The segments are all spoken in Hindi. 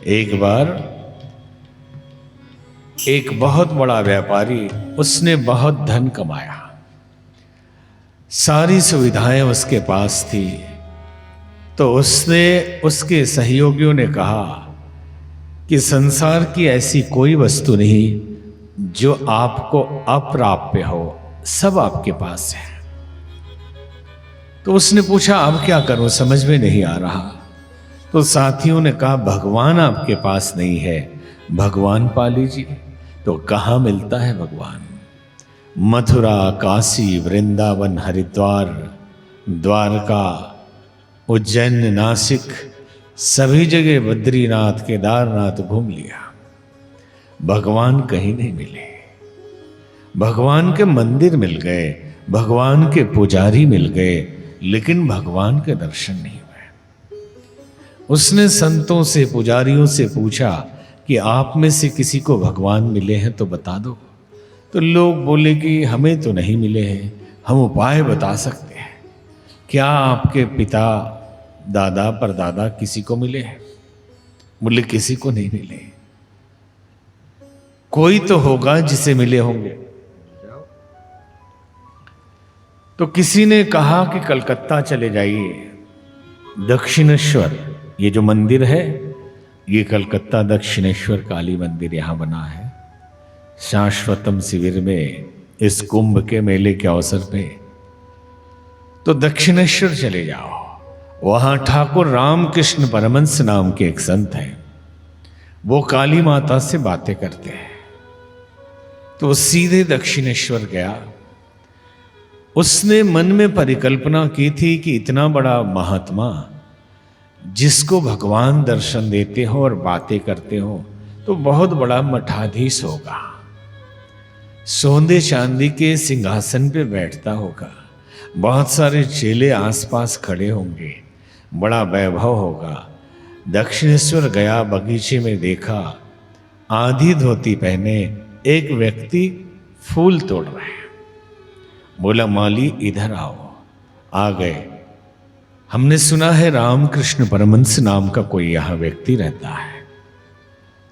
एक बार एक बहुत बड़ा व्यापारी, उसने बहुत धन कमाया, सारी सुविधाएं उसके पास थी। तो उसके सहयोगियों ने कहा कि संसार की ऐसी कोई वस्तु नहीं जो आपको अप्राप्य हो, सब आपके पास है। तो उसने पूछा अब क्या करूं, समझ में नहीं आ रहा। तो साथियों ने कहा भगवान आपके पास नहीं है, भगवान पा लीजिए। तो कहाँ मिलता है भगवान? मथुरा, काशी, वृंदावन, हरिद्वार, द्वारका, उज्जैन, नासिक, सभी जगह बद्रीनाथ, केदारनाथ घूम लिया, भगवान कहीं नहीं मिले। भगवान के मंदिर मिल गए, भगवान के पुजारी मिल गए, लेकिन भगवान के दर्शन नहीं हुए। उसने संतों से, पुजारियों से पूछा कि आप में से किसी को भगवान मिले हैं तो बता दो। तो लोग बोले कि हमें तो नहीं मिले हैं, हम उपाय बता सकते हैं। क्या आपके पिता, दादा, परदादा किसी को मिले हैं? बोले किसी को नहीं मिले। कोई तो होगा जिसे मिले होंगे। तो किसी ने कहा कि कलकत्ता चले जाइए, दक्षिणेश्वर, ये जो मंदिर है ये कलकत्ता दक्षिणेश्वर काली मंदिर यहां बना है, शाश्वतम शिविर में, इस कुंभ के मेले के अवसर पे। तो दक्षिणेश्वर चले जाओ, वहां ठाकुर रामकृष्ण परमहंस नाम के एक संत हैं, वो काली माता से बातें करते हैं। तो वो सीधे दक्षिणेश्वर गया। उसने मन में परिकल्पना की थी कि इतना बड़ा महात्मा जिसको भगवान दर्शन देते हो और बातें करते हो तो बहुत बड़ा मठाधीश होगा, सोने चांदी के सिंहासन पे बैठता होगा, बहुत सारे चेले आसपास खड़े होंगे, बड़ा वैभव होगा। दक्षिणेश्वर गया, बगीचे में देखा आधी धोती पहने एक व्यक्ति फूल तोड़ रहे हैं। बोला माली इधर आओ। आ गए। हमने सुना है रामकृष्ण परमहंस नाम का कोई यहां व्यक्ति रहता है।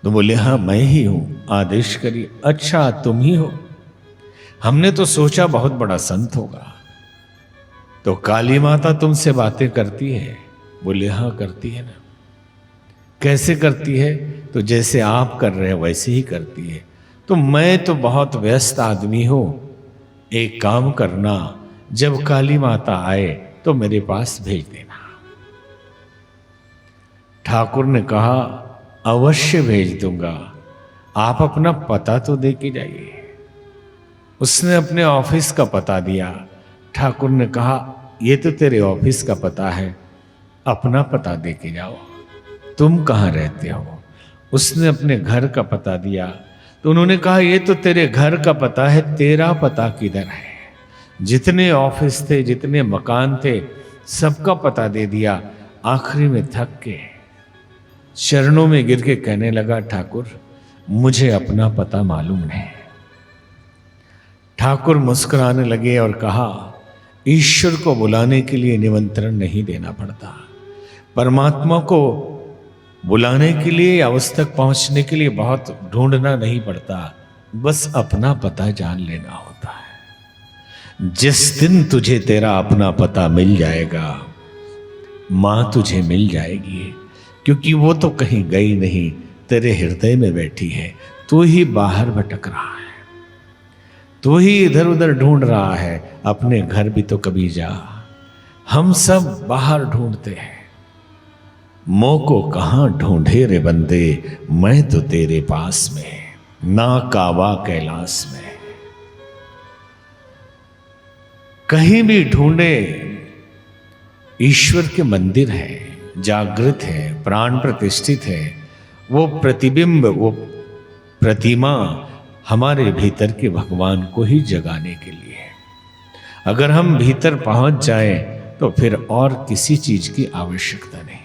तो बोले हाँ मैं ही हूं, आदेश करिए। अच्छा तुम ही हो? हमने तो सोचा बहुत बड़ा संत होगा। तो काली माता तुमसे बातें करती है? बोले हाँ करती है ना। कैसे करती है? तो जैसे आप कर रहे हैं वैसे ही करती है। तो मैं तो बहुत व्यस्त आदमी हूं, एक काम करना, जब काली माता आए तो मेरे पास भेज देना। ठाकुर ने कहा अवश्य भेज दूंगा, आप अपना पता तो दे के जाइए। उसने अपने ऑफिस का पता दिया। ठाकुर ने कहा ये तो तेरे ऑफिस का पता है, अपना पता दे के जाओ, तुम कहाँ रहते हो? उसने अपने घर का पता दिया। तो उन्होंने कहा ये तो तेरे घर का पता है, तेरा पता किधर है? जितने ऑफिस थे, जितने मकान थे, सबका पता दे दिया। आखिरी में थक के चरणों में गिर के कहने लगा ठाकुर मुझे अपना पता मालूम नहीं। ठाकुर मुस्कुराने लगे और कहा ईश्वर को बुलाने के लिए निमंत्रण नहीं देना पड़ता, परमात्मा को बुलाने के लिए या उस तक पहुंचने के लिए बहुत ढूंढना नहीं पड़ता, बस अपना पता जान लेना होता है। जिस दिन तुझे तेरा अपना पता मिल जाएगा, मां तुझे मिल जाएगी, क्योंकि वो तो कहीं गई नहीं, तेरे हृदय में बैठी है। तू ही बाहर भटक रहा है, तू ही इधर उधर ढूंढ रहा है, अपने घर भी तो कभी जा। हम सब बाहर ढूंढते हैं, मोह को कहां ढूंढे रे बंदे, मैं तो तेरे पास में, ना काबा कैलाश में। कहीं भी ढूंढे ईश्वर के मंदिर है, जागृत है, प्राण प्रतिष्ठित है। वो प्रतिबिंब, वो प्रतिमा हमारे भीतर के भगवान को ही जगाने के लिए है। अगर हम भीतर पहुंच जाएं तो फिर और किसी चीज की आवश्यकता नहीं।